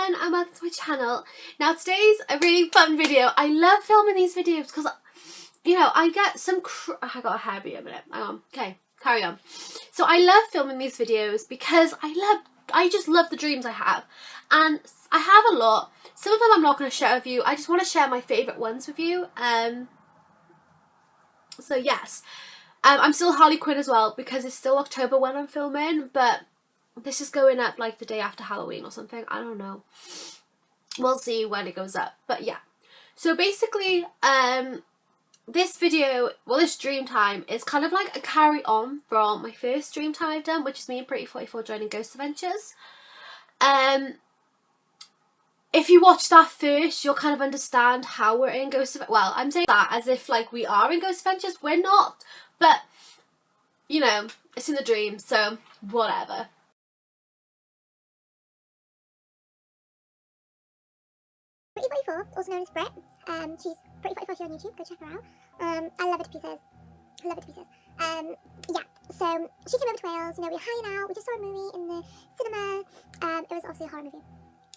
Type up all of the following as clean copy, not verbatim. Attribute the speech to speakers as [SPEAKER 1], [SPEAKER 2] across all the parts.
[SPEAKER 1] everyone and welcome to my channel. Now today's a really fun video. I love filming these videos because, you know, I get some I got a hair a minute. Hang on. Okay, carry on. So I love filming these videos because I just love the dreams I have. And I have a lot. Some of them I'm not going to share with you. I just want to share my favourite ones with you. So yes. I'm still Harley Quinn as well because it's still October when I'm filming, but this is going up like the day after Halloween or something. I don't know. We'll see when it goes up. But yeah. So basically, this video, well, this dream time is kind of like a carry on from my first dream time I've done, which is me and Brittyy44 joining Ghost Adventures. If you watch that first, you'll kind of understand how we're in Ghost Adventures. Well, I'm saying that as if like we are in Ghost Adventures. We're not. But, you know, it's in the dream, so whatever.
[SPEAKER 2] Brittyy44, also known as Brit. She's Brittyy44 here on YouTube, go check her out. I love her to pieces. I love her to pieces. Yeah, so she came over to Wales, you know, we were hanging out, we just saw a movie in the cinema. It was obviously a horror movie.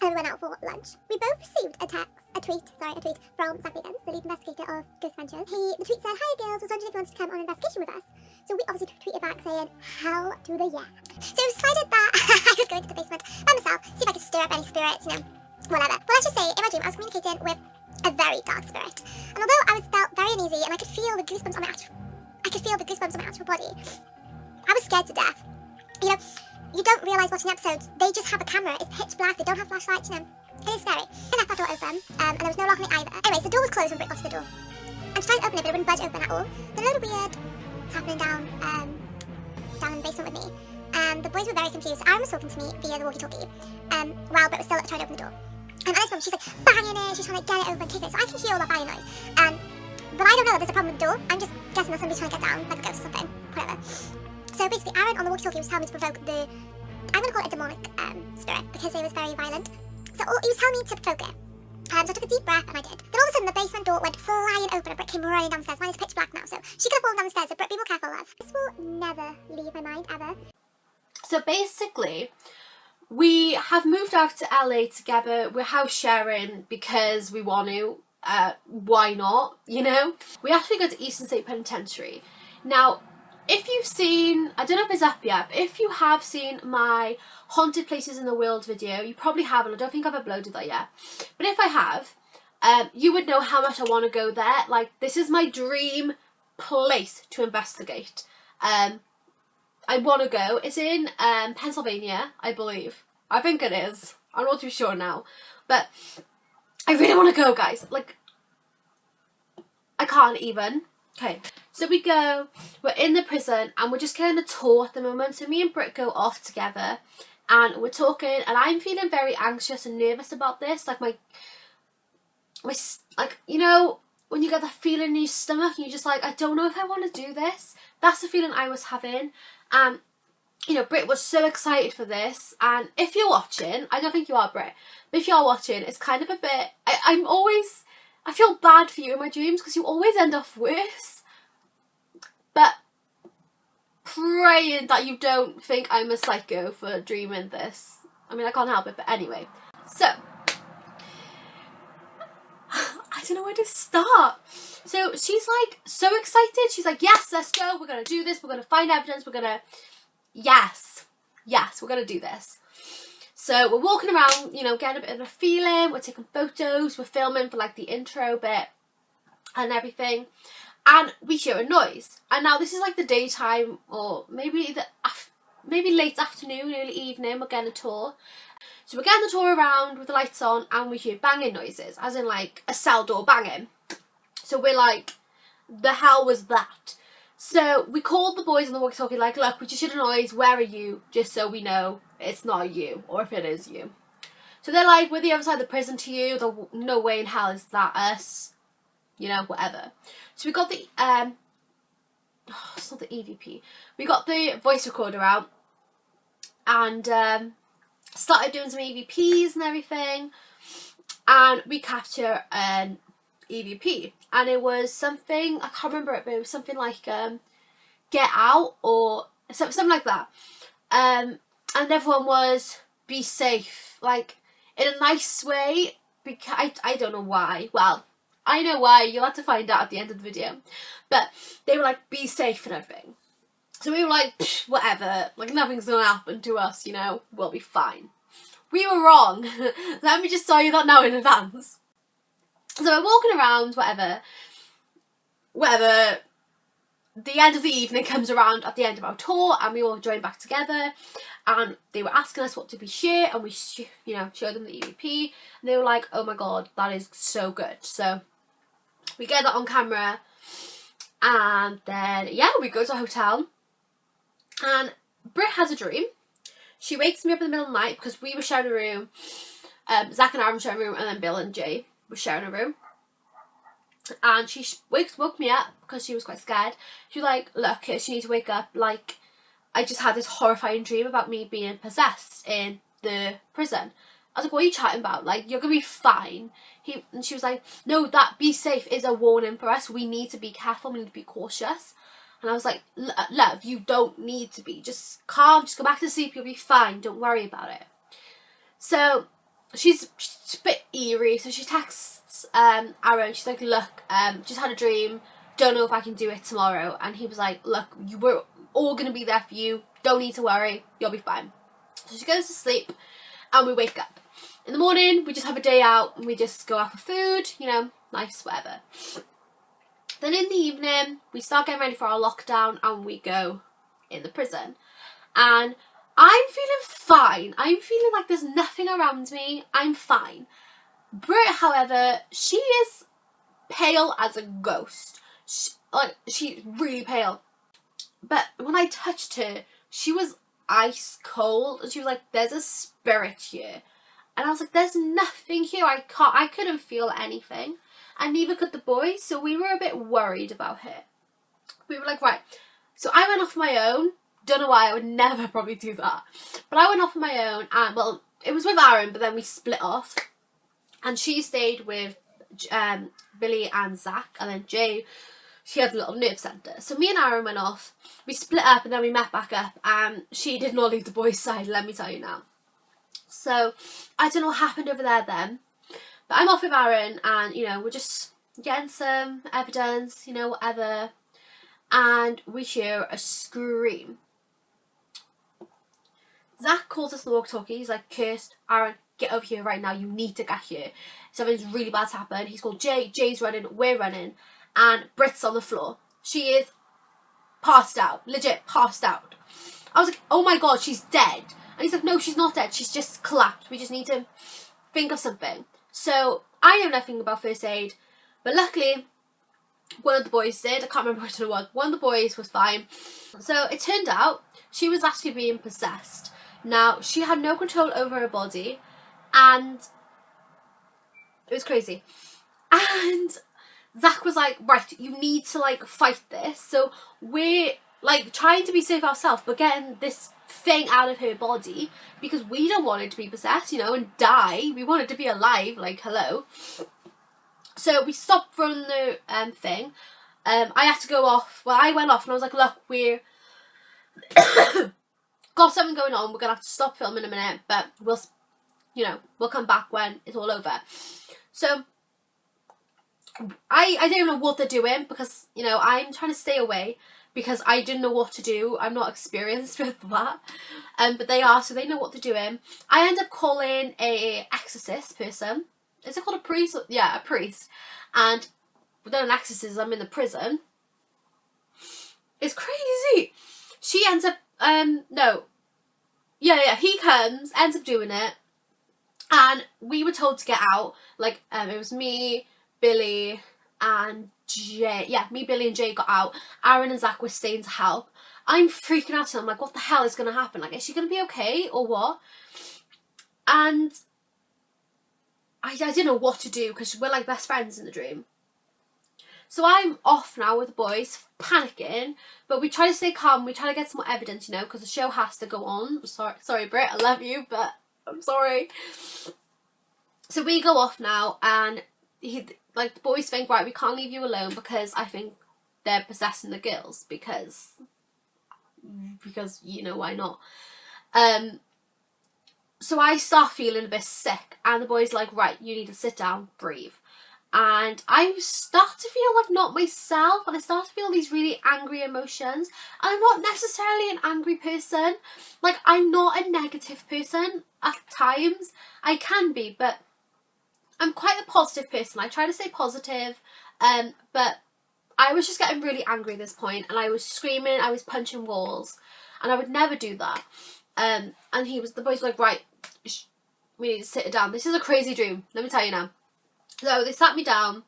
[SPEAKER 2] And we went out for lunch. We both received a tweet from Sammy, the lead investigator of Ghost Adventures. The tweet said, "Hi girls, was wondering if you wanted to come on an investigation with us." So we obviously tweeted back saying, "Hell to the yeah." So we decided that I was going to the basement by myself, see if I could stir up any spirits, you know, whatever. Well, let's just say, in my dream, I was communicating with a very dark spirit. And although I felt very uneasy and I could feel the goosebumps on my actual body, I was scared to death. You know, you don't realise watching episodes, they just have a camera, it's pitch black, they don't have flashlights, you know. It is scary. I left that door open, and there was no lock on it either. Anyways, the door was closed when Brit got to the door. And she tried to open it, but it wouldn't budge open at all. Then a load of weird happening down in the basement with me. And the boys were very confused. Aaron was talking to me via the walkie-talkie, while Brit was still trying to open the door. And at this moment, she's like banging it, she's trying to get it open, kick it, so I can hear all that banging noise. But I don't know that there's a problem with the door. I'm just guessing that somebody's trying to get down, like a ghost or something, whatever. So basically, Aaron on the walkie-talkie was telling me to provoke the, I'm going to call it a demonic spirit, because it was very violent. So he was telling me to provoke it. So I took a deep breath, and I did. Then all of a sudden, the basement door went flying open, and Brit came running downstairs. Mine is pitch black now, so she could have fallen down the stairs, so Brit, be more careful, love. This will never leave my mind, ever.
[SPEAKER 1] So basically, we have moved out to LA together. We're house sharing because we want to. Why not, you know? We actually go to Eastern State Penitentary. Now, if you've seen, I don't know if it's up yet, but if you have seen my Haunted Places in the World video, you probably haven't. I don't think I've uploaded that yet. But if I have, you would know how much I want to go there. Like, this is my dream place to investigate. I want to go. It's in Pennsylvania, I believe. I think it is. I'm not too sure now. But I really want to go, guys. Like, I can't even. Okay, so we go, we're in the prison, and we're just getting a tour at the moment. So me and Brit go off together, and we're talking, and I'm feeling very anxious and nervous about this. Like, my like, you know, when you get that feeling in your stomach, and you're just like, I don't know if I want to do this. That's the feeling I was having. And, you know, Brit was so excited for this. And if you're watching, I don't think you are, Brit, but if you are watching, it's kind of a bit, I feel bad for you in my dreams because you always end off worse. But praying that you don't think I'm a psycho for dreaming this. I mean, I can't help it, but anyway. So, I don't know where to start. So she's like so excited. She's like, yes, let's go. We're going to do this. We're going to find evidence. We're going to, yes, we're going to do this. So we're walking around, you know, getting a bit of a feeling. We're taking photos. We're filming for like the intro bit and everything. And we hear a noise. And now this is like the daytime, or maybe late afternoon, early evening. We're getting a tour. So we're getting the tour around with the lights on, and we hear banging noises, as in like a cell door banging. So we're like, the hell was that? So we called the boys on the walkie-talkie, like, look, we just heard a noise. Where are you? Just so we know it's not you, or if it is you. So they're like, we're the other side of the prison to you. No way in hell is that us. You know, whatever. So we got the, it's not the EVP. We got the voice recorder out and started doing some EVPs and everything. And we capture an EVP. And it was something, I can't remember it, but it was something like Get Out or something like that. And everyone was, be safe. Like, in a nice way, because I don't know why. Well, I know why, you'll have to find out at the end of the video. But they were like, be safe and everything. So we were like, whatever, like nothing's gonna happen to us, you know, we'll be fine. We were wrong. Let me just tell you that now in advance. So we're walking around, whatever. The end of the evening comes around at the end of our tour, and we all join back together, and they were asking us what did we share, and we you know, showed them the EVP, and they were like, oh my god, that is so good. So we get that on camera, and then yeah, we go to a hotel, and Brit has a dream. She wakes me up in the middle of the night, because we were sharing a room. Zach and I were sharing a room, and then Bill and Jay were sharing a room. And she woke me up because she was quite scared. She was like, look, Kirsty, you need to wake up. Like, I just had this horrifying dream about me being possessed in the prison. I was like, what are you chatting about? Like, you're going to be fine. And she was like, no, that be safe is a warning for us. We need to be careful. We need to be cautious. And I was like, love, you don't need to be. Just calm. Just go back to sleep. You'll be fine. Don't worry about it. So she's a bit eerie. So she texts Aaron. She's like, look, just had a dream. Don't know if I can do it tomorrow. And he was like, look, we're all going to be there for you. Don't need to worry. You'll be fine. So she goes to sleep, and we wake up. In the morning, we just have a day out, and we just go out for food, you know, nice, whatever. Then in the evening, we start getting ready for our lockdown, and we go in the prison. And I'm feeling fine. I'm feeling like there's nothing around me. I'm fine. Brit, however, she is pale as a ghost. She's really pale. But when I touched her, she was ice cold, and she was like, there's a spirit here. And I was like, there's nothing here. I couldn't feel anything. And neither could the boys, so we were a bit worried about her. We were like, right. So I went off on my own. Don't know why, I would never probably do that. But I went off on my own, and well, it was with Aaron, but then we split off. And she stayed with Billy and Zach, and then Jay, she had a little nerve centre. So me and Aaron went off, we split up, and then we met back up, and she did not leave the boys' side, let me tell you now. So I don't know what happened over there then, but I'm off with Aaron, and you know, we're just getting some evidence, you know, whatever, and we hear a scream. Zach calls us the walkie-talkie. He's like, Kirsty, Aaron, get over here right now. You need to get here. Something's really bad's happened. He's called Jay. Jay's running. We're running. And Brit's on the floor. She is passed out. Legit passed out. I was like, oh my god, she's dead. And he's like, no, she's not dead. She's just collapsed. We just need to think of something. So I know nothing about first aid. But luckily, one of the boys did. I can't remember which one it was. One of the boys was fine. So it turned out she was actually being possessed. Now, she had no control over her body, and it was crazy. And Zach was like, right, you need to, like, fight this. So we're, like, trying to be safe ourselves, but getting this thing out of her body, because we don't want her to be possessed, you know, and die. We want her to be alive, like, hello. So we stopped running the thing. I had to go off. Well, I went off, and I was like, look, we're got something going on. We're gonna have to stop filming in a minute, but we'll, you know, we'll come back when it's all over. So I don't know what they're doing, because, you know, I'm trying to stay away because I didn't know what to do. I'm not experienced with that. But they are, so they know what they're doing. I end up calling a exorcist person. Is it called a priest? Yeah, a priest. And without an exorcism in the prison, it's crazy. She ends up, he comes, ends up doing it, and we were told to get out. Like, it was me, Billy, and Jay. Yeah, me, Billy, and Jay got out. Aaron and Zach were staying to help. I'm freaking out, and I'm like, what the hell is going to happen? Like, is she going to be okay, or what? And I didn't know what to do, because we're like best friends in the dream. So I'm off now with the boys, panicking, but we try to stay calm. We try to get some more evidence, you know, because the show has to go on. Sorry, Brit, I love you, but I'm sorry. So we go off now, and the boys think, right, we can't leave you alone, because I think they're possessing the girls, because you know, why not? So I start feeling a bit sick, and the boy's like, right, you need to sit down, breathe. And I start to feel like not myself, and I start to feel these really angry emotions. And I'm not necessarily an angry person. Like, I'm not a negative person at times. I can be, but I'm quite a positive person. I try to stay positive, but I was just getting really angry at this point, and I was screaming, I was punching walls, and I would never do that. And the boys were like, right, we need to sit her down. This is a crazy dream, let me tell you now. So they sat me down.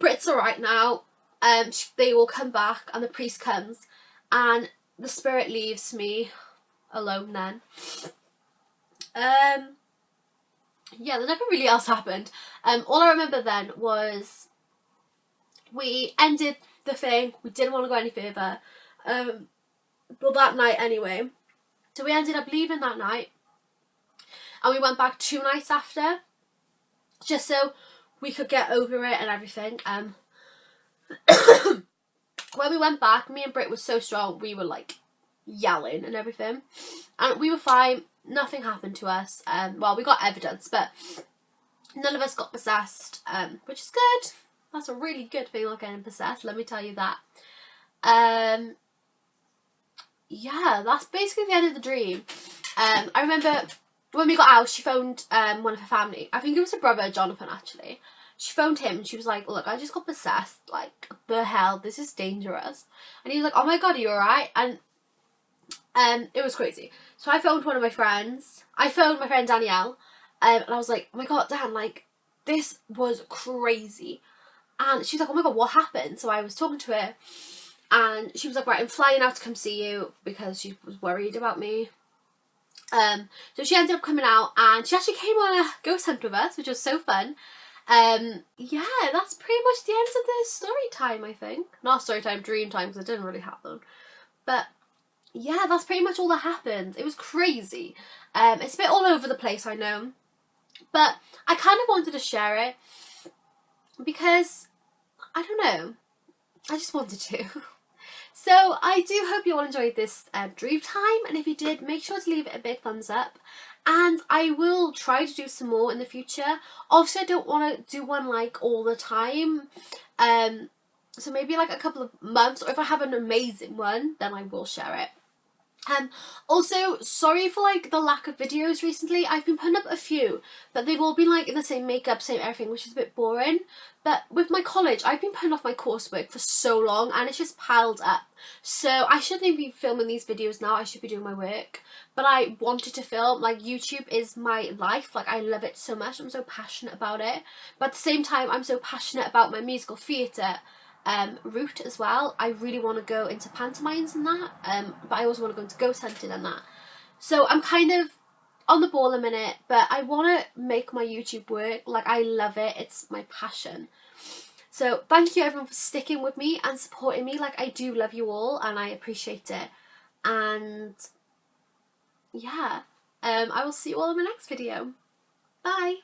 [SPEAKER 1] Brit's alright now. They all come back, and the priest comes, and the spirit leaves me alone then. Yeah, there's nothing really else happened. All I remember then was we ended the thing. We didn't want to go any further. Well, that night anyway. So we ended up leaving that night, and we went back 2 nights after, just so we could get over it and everything. When we went back, me and Brit were so strong, we were like yelling and everything, and we were fine. Nothing happened to us. Well, we got evidence, but none of us got possessed, which is good. That's a really good thing, not getting possessed, let me tell you that. Yeah, that's basically the end of the dream. I remember when we got out, she phoned one of her family. I think it was her brother, Jonathan, actually. She phoned him, and she was like, look, I just got possessed. Like, the hell, this is dangerous. And he was like, oh my god, are you alright? And it was crazy. So I phoned one of my friends. I phoned my friend Danielle, and I was like, oh my god, Dan, like, this was crazy. And she was like, oh my god, what happened? So I was talking to her, and she was like, right, I'm flying out to come see you, because she was worried about me. So she ended up coming out, and she actually came on a ghost hunt with us, which was so fun. Yeah, that's pretty much the end of the story time, I think. Not story time, dream time, because it didn't really happen. But yeah, that's pretty much all that happened. It was crazy. It's a bit all over the place, I know. But I kind of wanted to share it because, I don't know, I just wanted to. So I do hope you all enjoyed this dream time, and if you did, make sure to leave it a big thumbs up. And I will try to do some more in the future. Obviously, I don't want to do one like all the time. So maybe like a couple of months, or if I have an amazing one, then I will share it. Also, sorry for like the lack of videos recently. I've been putting up a few, but they've all been like in the same makeup, same everything, which is a bit boring. But with my college, I've been putting off my coursework for so long, and it's just piled up. So I shouldn't even be filming these videos now. I should be doing my work. But I wanted to film. Like, YouTube is my life. Like, I love it so much. I'm so passionate about it. But at the same time, I'm so passionate about my musical theatre route as well. I really want to go into pantomimes and that, but I also want to go into ghost hunting and that. So I'm kind of on the ball a minute, but I want to make my YouTube work. Like, I love it. It's my passion. So thank you everyone for sticking with me and supporting me. Like, I do love you all, and I appreciate it. And yeah, I will see you all in my next video. Bye.